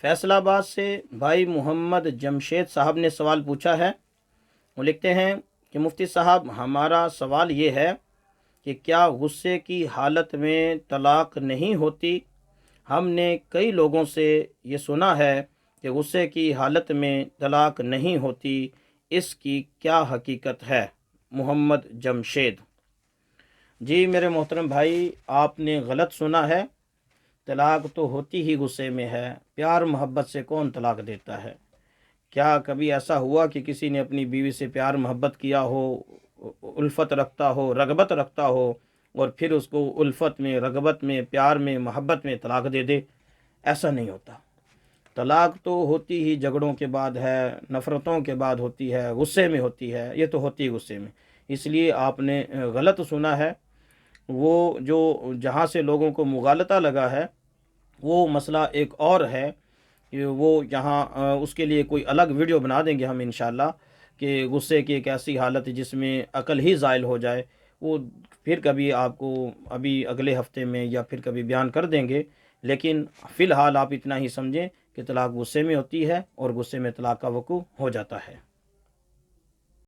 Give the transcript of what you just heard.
فیصل آباد سے بھائی محمد جمشید صاحب نے سوال پوچھا ہے۔ وہ لکھتے ہیں کہ مفتی صاحب، ہمارا سوال یہ ہے کہ کیا غصے کی حالت میں طلاق نہیں ہوتی؟ ہم نے کئی لوگوں سے یہ سنا ہے کہ غصے کی حالت میں طلاق نہیں ہوتی، اس کی کیا حقیقت ہے؟ محمد جمشید۔ جی میرے محترم بھائی، آپ نے غلط سنا ہے۔ طلاق تو ہوتی ہی غصے میں ہے۔ پیار محبت سے کون طلاق دیتا ہے؟ کیا کبھی ایسا ہوا کہ کسی نے اپنی بیوی سے پیار محبت کیا ہو، الفت رکھتا ہو، رغبت رکھتا ہو، اور پھر اس کو الفت میں، رغبت میں، پیار میں، محبت میں طلاق دے دے؟ ایسا نہیں ہوتا۔ طلاق تو ہوتی ہی جھگڑوں کے بعد ہے، نفرتوں کے بعد ہوتی ہے، غصے میں ہوتی ہے۔ یہ تو ہوتی ہی غصے میں، اس لیے آپ نے غلط سنا ہے۔ وہ جو جہاں سے لوگوں کو مغالطہ لگا ہے، وہ مسئلہ ایک اور ہے کہ وہ یہاں اس کے لیے کوئی الگ ویڈیو بنا دیں گے ہم انشاءاللہ، کہ غصے کی ایک ایسی حالت جس میں عقل ہی زائل ہو جائے، وہ پھر کبھی آپ کو ابھی اگلے ہفتے میں یا پھر کبھی بیان کر دیں گے۔ لیکن فی الحال آپ اتنا ہی سمجھیں کہ طلاق غصے میں ہوتی ہے اور غصے میں طلاق کا وقوع ہو جاتا ہے۔